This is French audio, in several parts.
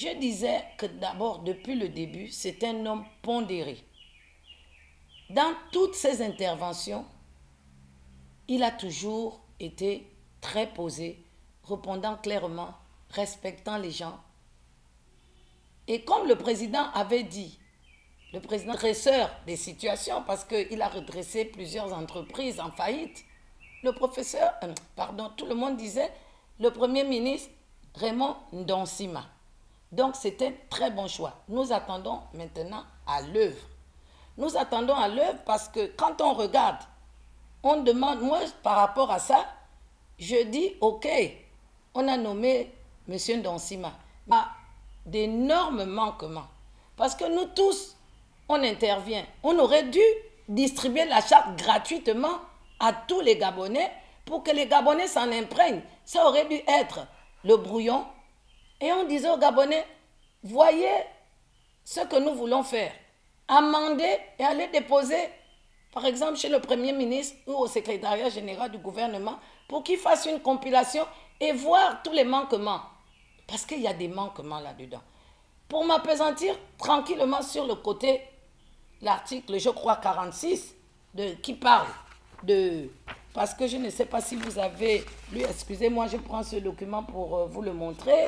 Je disais que d'abord, depuis le début, c'est un homme pondéré. Dans toutes ses interventions, il a toujours été très posé, répondant clairement, respectant les gens. Et comme le président avait dit, le président dresseur des situations, parce qu'il a redressé plusieurs entreprises en faillite, tout le monde disait, le premier ministre Raymond Ndonsima. Donc c'était un très bon choix. Nous attendons maintenant à l'œuvre. Nous attendons à l'œuvre parce que quand on regarde, on demande, moi par rapport à ça, je dis ok, on a nommé M. Ndonsima. Il y a d'énormes manquements. Parce que nous tous, on intervient. On aurait dû distribuer la charte gratuitement à tous les Gabonais pour que les Gabonais s'en imprègnent. Ça aurait dû être le brouillon. Et on disait aux Gabonais, voyez ce que nous voulons faire. Amender et aller déposer, par exemple, chez le Premier ministre ou au secrétariat général du gouvernement pour qu'il fasse une compilation et voir tous les manquements. Parce qu'il y a des manquements là-dedans. Pour m'appesantir tranquillement sur le côté, l'article, je crois, 46, qui parle de... Parce que je ne sais pas si vous avez lu, excusez-moi, je prends ce document pour vous le montrer.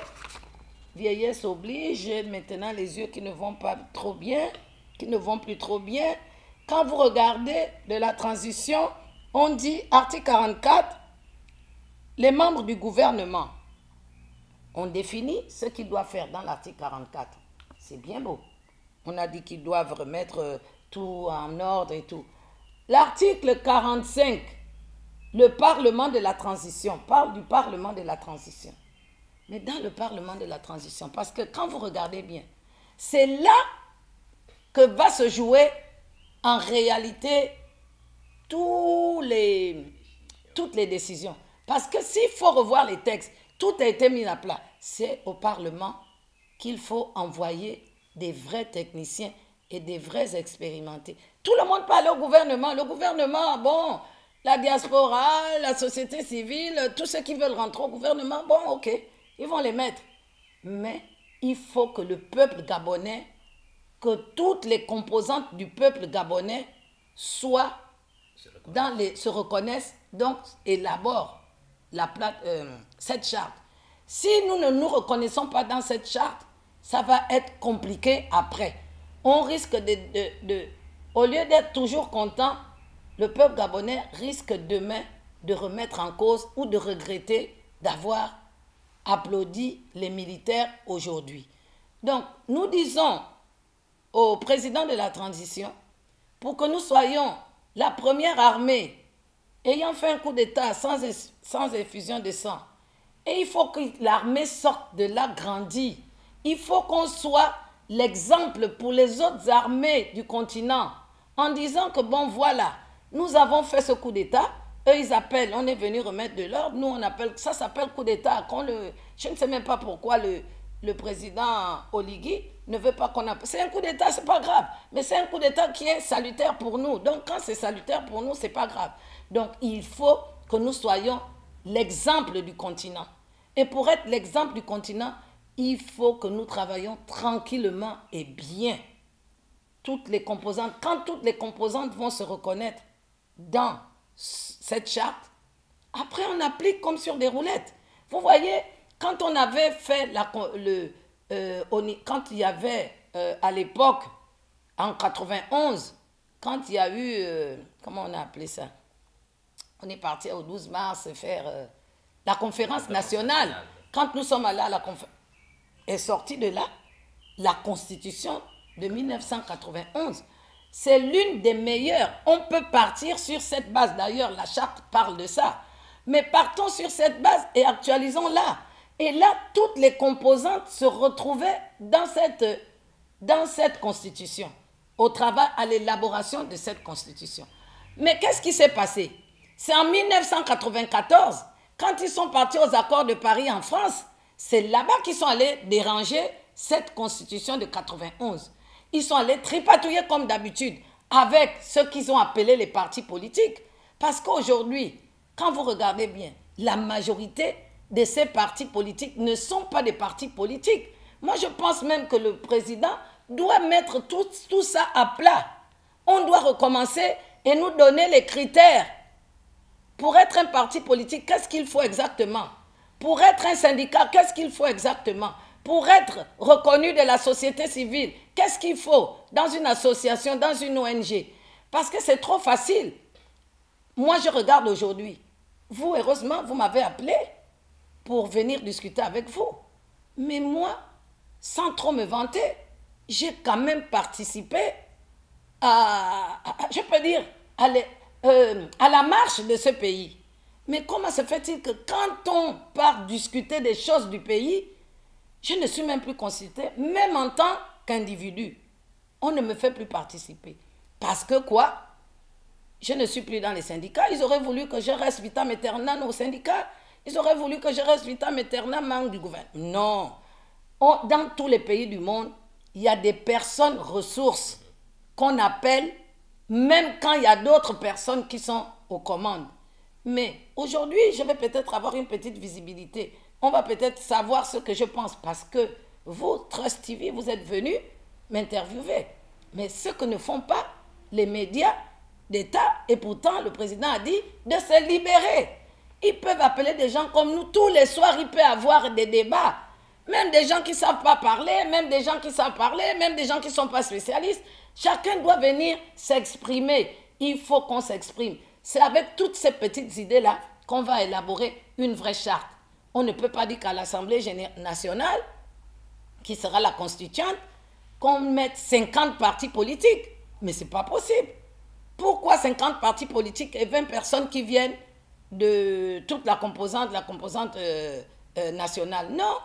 Vieillesse oblige, maintenant les yeux qui ne vont pas trop bien, qui ne vont plus trop bien. Quand vous regardez de la transition, on dit, article 44, les membres du gouvernement ont défini ce qu'ils doivent faire dans l'article 44. C'est bien beau. On a dit qu'ils doivent remettre tout en ordre et tout. L'article 45, le Parlement de la transition, parle du Parlement de la transition. Mais dans le Parlement de la transition, parce que quand vous regardez bien, c'est là que va se jouer en réalité toutes les décisions. Parce que s'il faut revoir les textes, tout a été mis à plat. C'est au Parlement qu'il faut envoyer des vrais techniciens et des vrais expérimentés. Tout le monde parle au gouvernement. Le gouvernement, bon, la diaspora, la société civile, tous ceux qui veulent rentrer au gouvernement, bon, ok, ils vont les mettre. Mais il faut que le peuple gabonais, que toutes les composantes du peuple gabonais soient se reconnaissent, donc élaborent cette charte. Si nous ne nous reconnaissons pas dans cette charte, ça va être compliqué après. On risque au lieu d'être toujours content, le peuple gabonais risque demain de remettre en cause ou de regretter d'avoir applaudi les militaires aujourd'hui. Donc, nous disons au président de la transition, pour que nous soyons la première armée ayant fait un coup d'État sans effusion de sang, et il faut que l'armée sorte de là grandie. Il faut qu'on soit l'exemple pour les autres armées du continent en disant que bon voilà, nous avons fait ce coup d'État, eux ils appellent, on est venu remettre de l'ordre, nous on appelle, ça s'appelle coup d'État. Je ne sais même pas pourquoi le président Oligui ne veut pas qu'on appelle. C'est un coup d'État, c'est pas grave, mais c'est un coup d'État qui est salutaire pour nous. Donc quand c'est salutaire pour nous, c'est pas grave. Donc il faut que nous soyons l'exemple du continent. Et pour être l'exemple du continent, il faut que nous travaillions tranquillement et bien. Toutes les composantes, quand toutes les composantes vont se reconnaître dans cette charte, après on applique comme sur des roulettes. Vous voyez, quand on avait fait quand il y avait à l'époque, en 91, quand il y a eu, comment on a appelé ça? On est parti au 12 mars faire la conférence nationale. Quand nous sommes allés à la conférence, est sortie de là la constitution de 1991. C'est l'une des meilleures. On peut partir sur cette base. D'ailleurs, la charte parle de ça. Mais partons sur cette base et actualisons-la. Et là, toutes les composantes se retrouvaient dans cette constitution, au travail, à l'élaboration de cette constitution. Mais qu'est-ce qui s'est passé? C'est en 1994, quand ils sont partis aux accords de Paris en France, c'est là-bas qu'ils sont allés déranger cette constitution de 91. Ils sont allés tripatouiller comme d'habitude avec ce qu'ils ont appelé les partis politiques. Parce qu'aujourd'hui, quand vous regardez bien, la majorité de ces partis politiques ne sont pas des partis politiques. Moi, je pense même que le président doit mettre tout ça à plat. On doit recommencer et nous donner les critères. Pour être un parti politique, qu'est-ce qu'il faut exactement? Pour être un syndicat, qu'est-ce qu'il faut exactement? Pour être reconnu de la société civile, qu'est-ce qu'il faut dans une association, dans une ONG? Parce que c'est trop facile. Moi, je regarde aujourd'hui. Vous, heureusement, vous m'avez appelé pour venir discuter avec vous. Mais moi, sans trop me vanter, j'ai quand même participé je peux dire, à la marche de ce pays. Mais comment se fait-il que quand on part discuter des choses du pays, je ne suis même plus consultée, même en tant qu'individu. On ne me fait plus participer. Parce que quoi? Je ne suis plus dans les syndicats. Ils auraient voulu que je reste vitam aeternam au syndicat. Ils auraient voulu que je reste vitam aeternam membre du gouvernement. Non. Dans tous les pays du monde, il y a des personnes ressources qu'on appelle, même quand il y a d'autres personnes qui sont aux commandes. Mais aujourd'hui, je vais peut-être avoir une petite visibilité. On va peut-être savoir ce que je pense parce que vous, Trust TV, vous êtes venus m'interviewer. Mais ce que ne font pas les médias d'État, et pourtant le président a dit de se libérer. Ils peuvent appeler des gens comme nous. Tous les soirs, il peut y avoir des débats. Même des gens qui ne savent pas parler, même des gens qui savent parler, même des gens qui ne sont pas spécialistes. Chacun doit venir s'exprimer. Il faut qu'on s'exprime. C'est avec toutes ces petites idées-là qu'on va élaborer une vraie charte. On ne peut pas dire qu'à l'Assemblée nationale, qui sera la constituante, qu'on mette 50 partis politiques. Mais ce n'est pas possible. Pourquoi 50 partis politiques et 20 personnes qui viennent de toute la composante nationale? Non.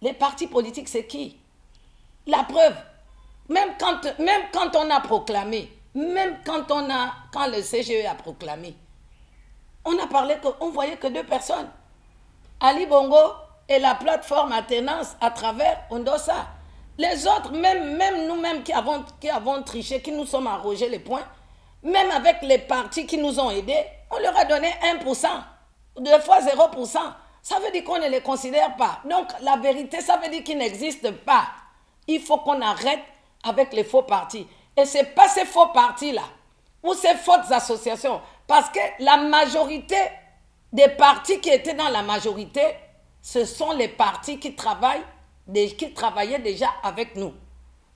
Les partis politiques, c'est qui? La preuve, même quand on a proclamé, quand le CGE a proclamé, on a parlé qu'on voyait que 2 personnes. Ali Bongo et la plateforme Athénance à travers Ondossa. Les autres, même nous-mêmes qui avons triché, qui nous sommes arrogés les points, même avec les partis qui nous ont aidés, on leur a donné 1%, 2 fois 0%. Ça veut dire qu'on ne les considère pas. Donc, la vérité, ça veut dire qu'ils n'existent pas. Il faut qu'on arrête avec les faux partis. Et ce n'est pas ces faux partis-là, ou ces fausses associations. Parce que la majorité des partis qui étaient dans la majorité, ce sont les partis qui travaillaient déjà avec nous.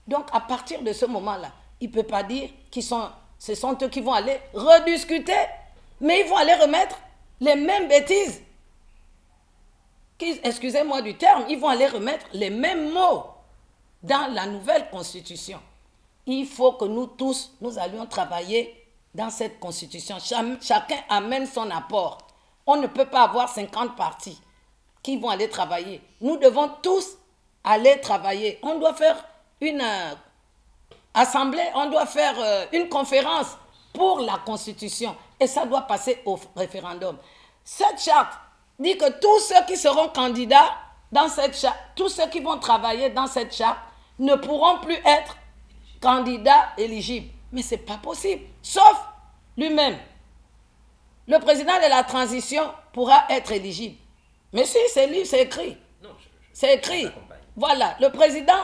Donc, à partir de ce moment-là, il ne peut pas dire que ce sont eux qui vont aller rediscuter, mais ils vont aller remettre les mêmes bêtises. Excusez-moi du terme, ils vont aller remettre les mêmes mots dans la nouvelle constitution. Il faut que nous tous, nous allions travailler dans cette constitution. Chacun amène son apport. On ne peut pas avoir 50 partis qui vont aller travailler. Nous devons tous aller travailler. On doit faire une assemblée, on doit faire une conférence pour la constitution. Et ça doit passer au référendum. Cette charte dit que tous ceux qui seront candidats dans cette charte, tous ceux qui vont travailler dans cette charte ne pourront plus être candidats éligibles. Mais ce n'est pas possible, sauf lui-même. Le président de la transition pourra être éligible. Mais si, c'est lui, c'est écrit. C'est écrit. Voilà, le président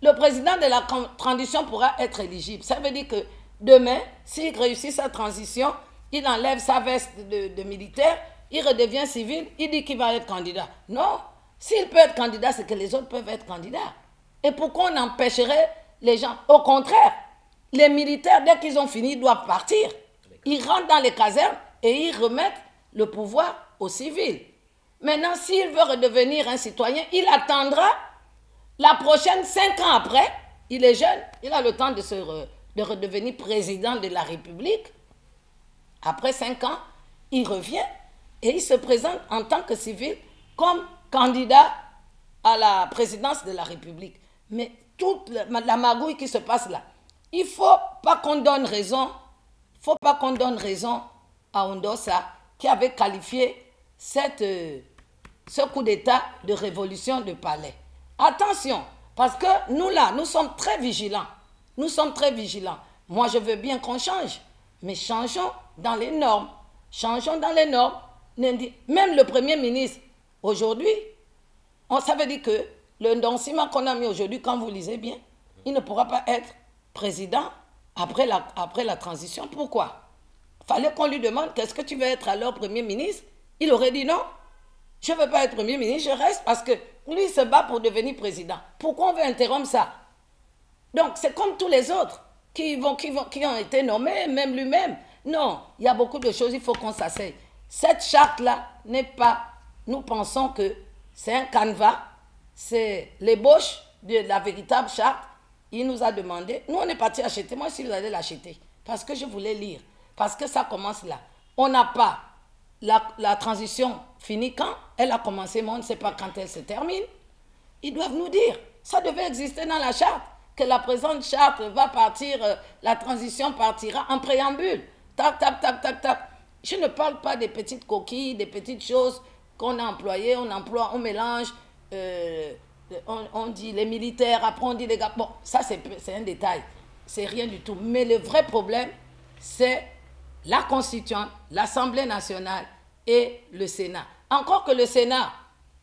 de la transition pourra être éligible. Ça veut dire que demain, s'il réussit sa transition, il enlève sa veste de militaire, il redevient civil, il dit qu'il va être candidat. Non, s'il peut être candidat, c'est que les autres peuvent être candidats. Et pourquoi on empêcherait les gens? Au contraire, les militaires, dès qu'ils ont fini, doivent partir. Ils rentrent dans les casernes et ils remettent le pouvoir aux civils. Maintenant, s'il veut redevenir un citoyen, il attendra la prochaine 5 ans après. Il est jeune, il a le temps de redevenir président de la République. Après 5 ans, il revient et il se présente en tant que civil comme candidat à la présidence de la République. Mais toute la magouille qui se passe là, il ne faut pas qu'on donne raison, à Ondossa qui avait qualifié ce coup d'État de révolution de palais. Attention, parce que nous sommes très vigilants. Nous sommes très vigilants. Moi, je veux bien qu'on change, mais changeons dans les normes. Changeons dans les normes. Même le Premier ministre, aujourd'hui, ça veut dire que le Ndonsima qu'on a mis aujourd'hui, quand vous lisez bien, il ne pourra pas être président après la transition. Pourquoi? Fallait qu'on lui demande, qu'est-ce que tu veux être alors Premier ministre? Il aurait dit non, je ne veux pas être Premier ministre, je reste parce que lui il se bat pour devenir président. Pourquoi on veut interrompre ça? Donc c'est comme tous les autres qui ont été nommés, même lui-même. Non, il y a beaucoup de choses, il faut qu'on s'asseye. Cette charte-là n'est pas, nous pensons que c'est un canevas, c'est l'ébauche de la véritable charte. Il nous a demandé, nous on est parti acheter, moi si vous allez l'acheter, parce que je voulais lire, parce que ça commence là. On n'a pas la transition finie quand? Elle a commencé, mais on ne sait pas quand elle se termine. Ils doivent nous dire, ça devait exister dans la charte, que la présente charte va partir, la transition partira en préambule. Tac, tac, tac, tac, tac. Je ne parle pas des petites coquilles, des petites choses qu'on a employées, on emploie, on mélange, on dit les militaires, après on dit les gars. Bon, ça c'est un détail, c'est rien du tout. Mais le vrai problème, c'est la Constituante, l'Assemblée nationale et le Sénat. Encore que le Sénat,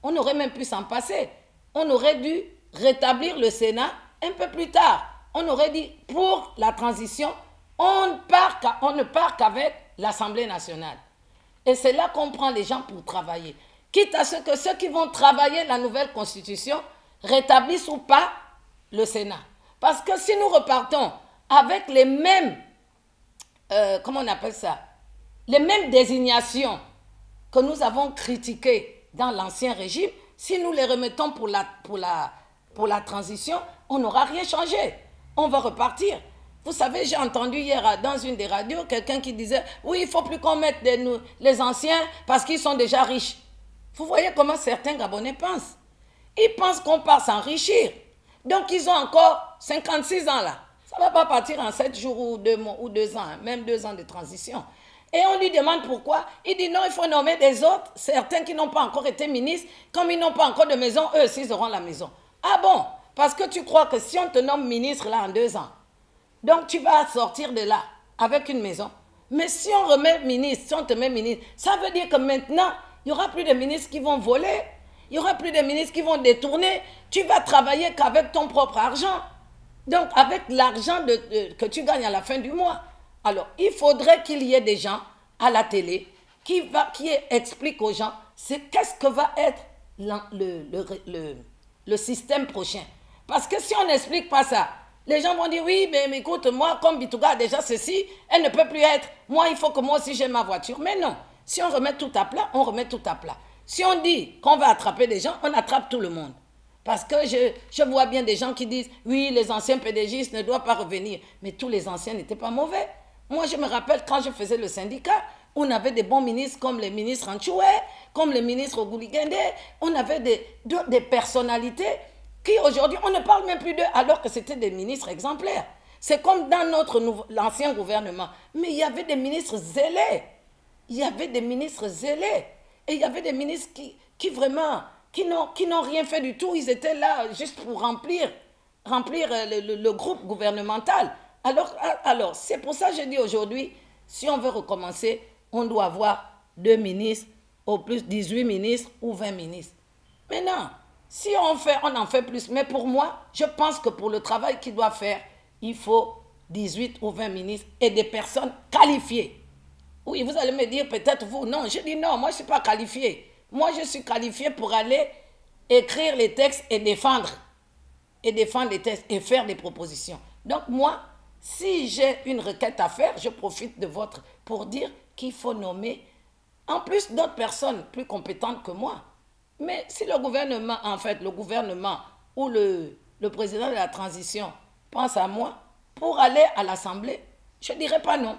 on aurait même pu s'en passer. On aurait dû rétablir le Sénat un peu plus tard. On aurait dit, pour la transition, on ne part qu'avec l'Assemblée nationale. Et c'est là qu'on prend les gens pour travailler. Quitte à ce que ceux qui vont travailler la nouvelle Constitution rétablissent ou pas le Sénat. Parce que si nous repartons avec les mêmes, comment on appelle ça, les mêmes désignations que nous avons critiquées dans l'ancien régime, si nous les remettons pour la transition, on n'aura rien changé. On va repartir. Vous savez, j'ai entendu hier dans une des radios quelqu'un qui disait « Oui, il ne faut plus qu'on mette les anciens parce qu'ils sont déjà riches. » Vous voyez comment certains Gabonais pensent. Ils pensent qu'on part s'enrichir. Donc, ils ont encore 56 ans là. Ça ne va pas partir en 7 jours ou 2 mois ou 2 ans, hein, même 2 ans de transition. Et on lui demande pourquoi. Il dit non, il faut nommer des autres, certains qui n'ont pas encore été ministres, comme ils n'ont pas encore de maison, eux aussi, ils auront la maison. Ah bon? Parce que tu crois que si on te nomme ministre là en 2 ans, donc tu vas sortir de là avec une maison. Mais si on remet ministre, si on te met ministre, ça veut dire que maintenant, il n'y aura plus de ministres qui vont voler, il n'y aura plus de ministres qui vont détourner, tu vas travailler qu'avec ton propre argent. Donc avec l'argent que tu gagnes à la fin du mois. Alors, il faudrait qu'il y ait des gens à la télé qui expliquent aux gens qu'est-ce que va être le système prochain. Parce que si on n'explique pas ça, les gens vont dire, oui, mais écoute, moi, comme Bitouga a déjà ceci, elle ne peut plus être. Moi, il faut que moi aussi j'ai ma voiture. Mais non, si on remet tout à plat, on remet tout à plat. Si on dit qu'on va attraper des gens, on attrape tout le monde. Parce que je vois bien des gens qui disent, oui, les anciens PDGistes ne doivent pas revenir. Mais tous les anciens n'étaient pas mauvais. Moi, je me rappelle quand je faisais le syndicat, on avait des bons ministres comme les ministres Anchoué, comme les ministres Ogouligende. On avait des personnalités qui aujourd'hui, on ne parle même plus d'eux alors que c'était des ministres exemplaires. C'est comme dans l'ancien gouvernement. Mais il y avait des ministres zélés. Il y avait des ministres zélés. Et il y avait des ministres qui vraiment, qui n'ont rien fait du tout. Ils étaient là juste pour remplir le groupe gouvernemental. Alors c'est pour ça que je dis aujourd'hui, si on veut recommencer, on doit avoir 2 ministres, au plus 18 ministres ou 20 ministres. Mais non, si on en fait plus. Mais pour moi, je pense que pour le travail qu'il doit faire, il faut 18 ou 20 ministres et des personnes qualifiées. Oui, vous allez me dire peut-être vous, non. Je dis non, moi je ne suis pas qualifié. Moi je suis qualifié pour aller écrire les textes et défendre les textes et faire des propositions. Donc moi, si j'ai une requête à faire, je profite de votre pour dire qu'il faut nommer en plus d'autres personnes plus compétentes que moi. Mais si le gouvernement, ou le président de la transition pense à moi pour aller à l'Assemblée, je ne dirais pas non.